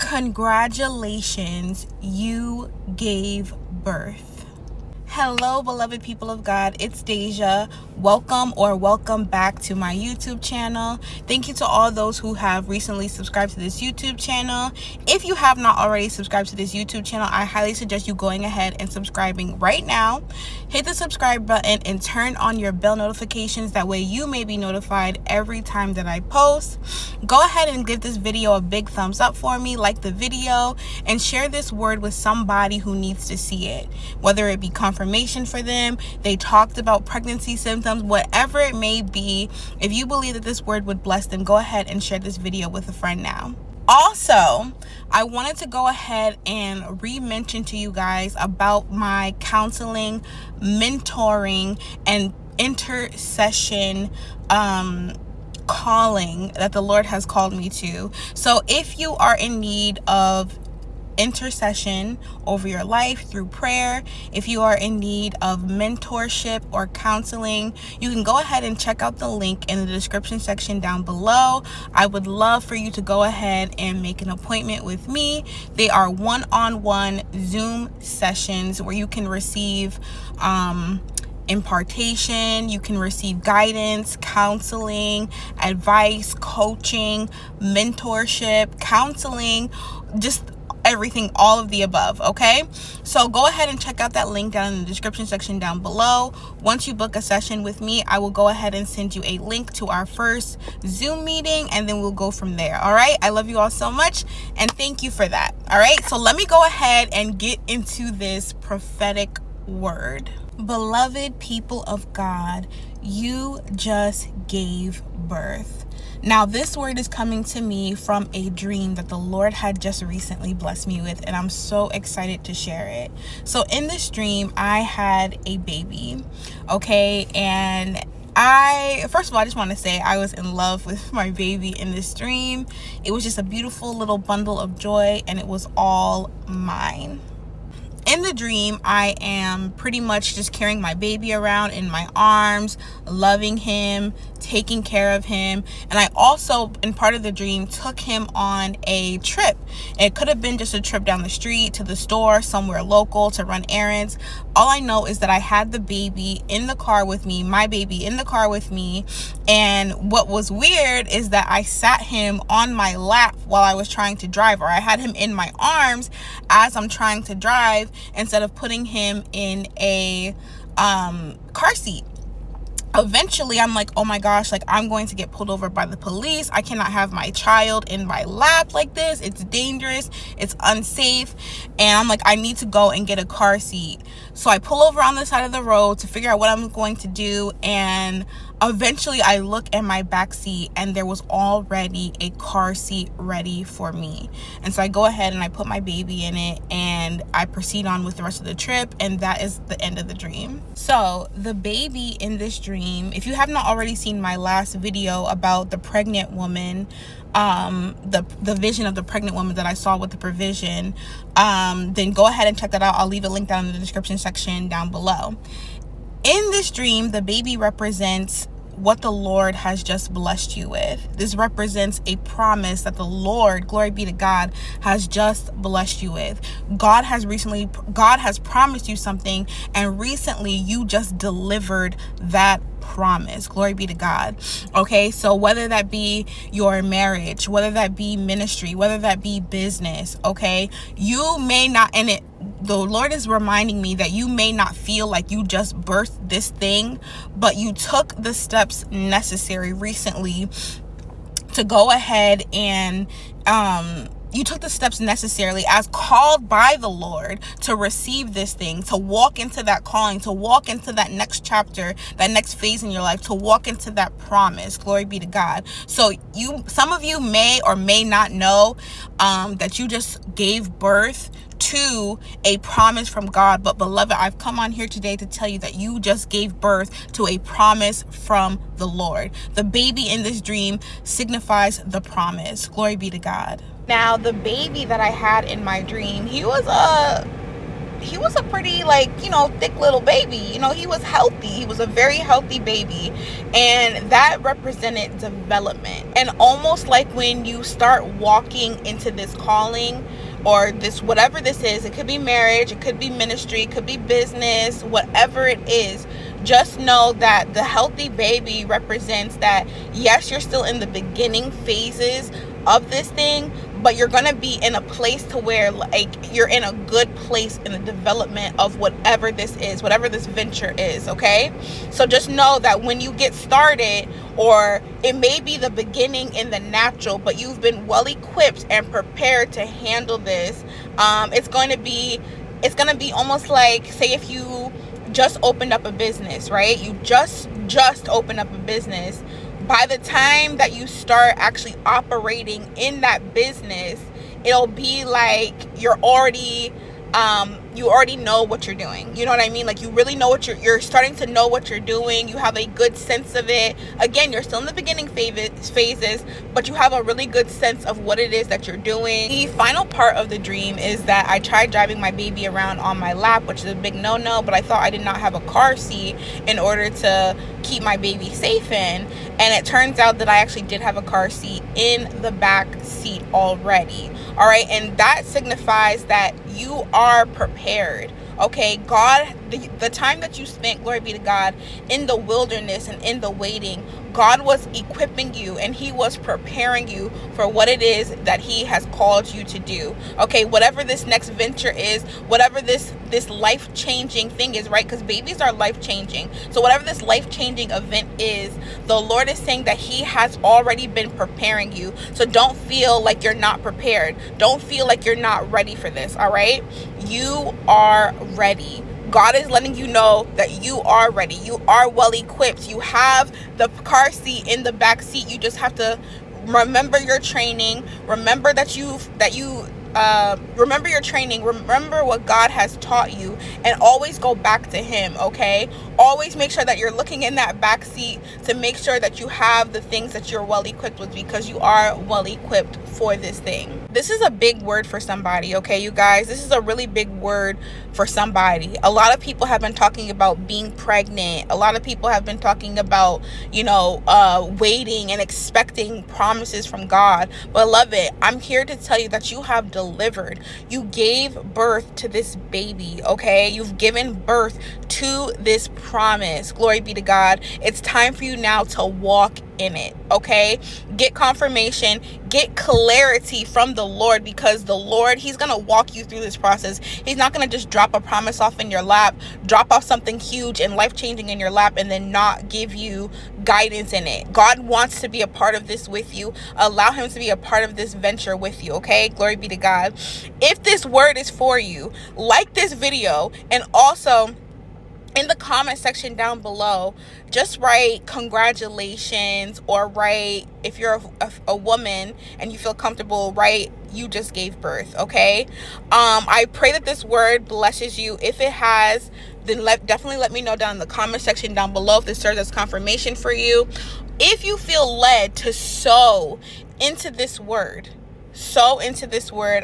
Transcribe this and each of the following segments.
Congratulations, you gave birth. Hello, beloved people of God. It's Deja. Welcome back to my YouTube channel. Thank you to all those who have recently subscribed to this YouTube channel. If you have not already subscribed to this YouTube channel, I highly suggest you going ahead and subscribing right now. Hit the subscribe button and turn on your bell notifications. That way you may be notified every time that I post. Go ahead and give this video a big thumbs up for me, like the video, and share this word with somebody who needs to see it. Whether it be confirmation for them, they talked about pregnancy symptoms, whatever it may be, if you believe that this word would bless them, go ahead and share this video with a friend now. Also, I wanted to go ahead and re-mention to you guys about my counseling, mentoring, and intercession calling that the Lord has called me to. So if you are in need of intercession over your life through prayer, if you are in need of mentorship or counseling, you can go ahead and check out the link in the description section down below. I would love for you to go ahead and make an appointment with me. They are one-on-one Zoom sessions where you can receive impartation, you can receive guidance, counseling, advice, coaching, mentorship, counseling, just everything, all of the above. Okay, so go ahead and check out that link down in the description section down below. Once you book a session with me, I will go ahead and send you a link to our first Zoom meeting, and then we'll go from there. All right, I love you all so much, and thank you for that. All right, so let me go ahead and get into this prophetic word. Beloved people of God, you just gave birth. Now, this word is coming to me from a dream that the Lord had just recently blessed me with, and I'm so excited to share it. So in this dream, I had a baby, okay? And first of all, I just want to say I was in love with my baby in this dream. It was just a beautiful little bundle of joy, and it was all mine. In the dream, I am pretty much just carrying my baby around in my arms, loving him, taking care of him. And I also, in part of the dream, took him on a trip. It could have been just a trip down the street to the store, somewhere local to run errands. All I know is that I had the baby in the car with me, my baby in the car with me. And what was weird is that I sat him on my lap while I was trying to drive, or I had him in my arms as I'm trying to drive, instead of putting him in a car seat. Eventually, I'm like, oh my gosh, like I'm going to get pulled over by the police. I cannot have my child in my lap like this. It's dangerous. It's unsafe. And I'm like, I need to go and get a car seat. So I pull over on the side of the road to figure out what I'm going to do. And eventually I look at my back seat, and there was already a car seat ready for me. And so I go ahead and I put my baby in it, and I proceed on with the rest of the trip. And that is the end of the dream. So the baby in this dream, if you have not already seen my last video about the pregnant woman, the vision of the pregnant woman that I saw with the provision, then go ahead and check that out. I'll leave a link down in the description section down below. In this dream, the baby represents what the Lord has just blessed you with. This represents a promise that the Lord, glory be to God, has just blessed you with. God has promised you something, and recently you just delivered that promise. Glory be to God. Okay, so whether that be your marriage, whether that be ministry, whether that be business, okay, you may not, and the Lord is reminding me that you may not feel like you just birthed this thing, but you took the steps necessary recently to go ahead and you took the steps necessarily as called by the Lord to receive this thing, to walk into that calling, to walk into that next chapter, that next phase in your life, to walk into that promise. Glory be to God. So some of you may or may not know that you just gave birth to a promise from God. But beloved, I've come on here today to tell you that you just gave birth to a promise from the Lord. The baby in this dream signifies the promise. Glory be to God. Now, the baby that I had in my dream, he was he was a pretty, like, thick little baby. He was healthy. He was a very healthy baby. And that represented development. And almost like when you start walking into this calling, or this, whatever this is, it could be marriage, it could be ministry, it could be business, whatever it is, just know that the healthy baby represents that, yes, you're still in the beginning phases of this thing, but you're going to be in a place to where, like, you're in a good place in the development of whatever this is, whatever this venture is, okay? So just know that when you get started, or it may be the beginning in the natural, but you've been well equipped and prepared to handle this, it's going to be almost like, say, if you just opened up a business, right? You just opened up a business. By the time that you start actually operating in that business, it'll be like you're already you already know what you're doing. You know what I mean? Like, you really know what you're starting to know what you're doing. You have a good sense of it. Again, you're still in the beginning phases, but you have a really good sense of what it is that you're doing. The final part of the dream is that I tried driving my baby around on my lap, which is a big no-no, but I thought I did not have a car seat in order to keep my baby safe in. And it turns out that I actually did have a car seat in the back seat already. All right. And that signifies that you are prepared. Okay, God, the time that you spent, glory be to God, in the wilderness and in the waiting, God was equipping you and he was preparing you for what it is that he has called you to do. Okay, whatever this next venture is, whatever this life-changing thing is, right? Because babies are life-changing. So whatever this life-changing event is, the Lord is saying that he has already been preparing you. So don't feel like you're not prepared. Don't feel like you're not ready for this, all right? You are ready. God is letting you know that you are ready. You are well equipped. You have the car seat in the back seat. You just have to remember your training. Remember that remember your training. Remember what God has taught you, and always go back to him. Okay, always make sure that you're looking in that back seat to make sure that you have the things that you're well equipped with, because you are well equipped for this thing. This is a big word for somebody. Okay, you guys, this is a really big word for somebody. A lot of people have been talking about being pregnant. A lot of people have been talking about, waiting and expecting promises from God. Beloved, I'm here to tell you that you have delivered. You gave birth to this baby, okay? You've given birth to this promise. Glory be to God. It's time for you now to walk in it, okay? Get confirmation, get clarity from the Lord, because the Lord, he's going to walk you through this process. He's not going to just drop a promise off in your lap, drop off something huge and life-changing in your lap, and then not give you guidance in it. God wants to be a part of this with you. Allow him to be a part of this venture with you, okay? Glory be to God. If this word is for you, like this video, and also in the comment section down below, just write congratulations, or write, if you're a woman and you feel comfortable, write you just gave birth, okay? I pray that this word blesses you. If it has, then definitely let me know down in the comment section down below if this serves as confirmation for you. If you feel led to sow into this word,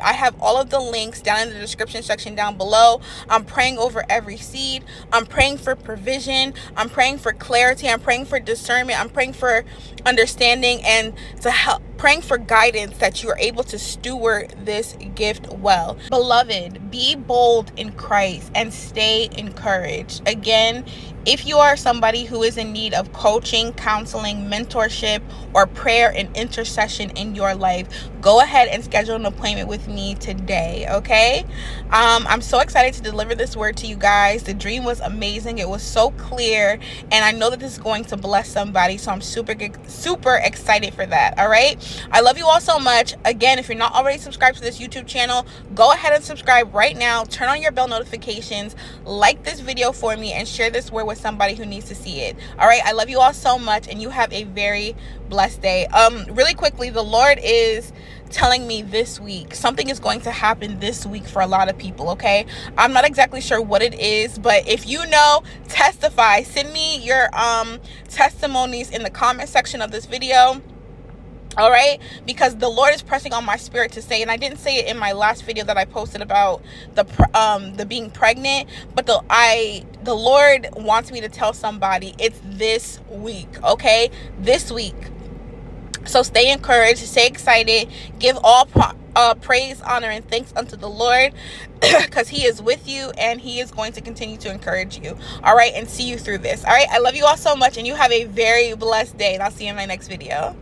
I have all of the links down in the description section down below. I'm praying over every seed. I'm praying for provision. I'm praying for clarity. I'm praying for discernment. I'm praying for understanding, and to help, praying for guidance, that you are able to steward this gift well. Beloved, be bold in Christ and stay encouraged. Again, if you are somebody who is in need of coaching, counseling, mentorship, or prayer and intercession in your life, go ahead and schedule an appointment with me today, okay? I'm so excited to deliver this word to you guys. The dream was amazing. It was so clear, and I know that this is going to bless somebody, so I'm super excited for that, all right? I love you all so much. Again, if you're not already subscribed to this YouTube channel, go ahead and subscribe right now. Turn on your bell notifications, like this video for me, and share this word with somebody who needs to see it. All right, I love you all so much, and you have a very blessed day. Really quickly, the Lord is telling me this week something is going to happen this week for a lot of people, okay? I'm not exactly sure what it is, but if you know, testify. Send me your testimonies in the comment section of this video. All right, because the Lord is pressing on my spirit to say, and I didn't say it in my last video that I posted about the being pregnant, but the Lord wants me to tell somebody it's this week, okay? This week. So stay encouraged, stay excited, give all praise, honor, and thanks unto the Lord, because he is with you and he is going to continue to encourage you. All right, and see you through this. All right, I love you all so much, and you have a very blessed day, and I'll see you in my next video.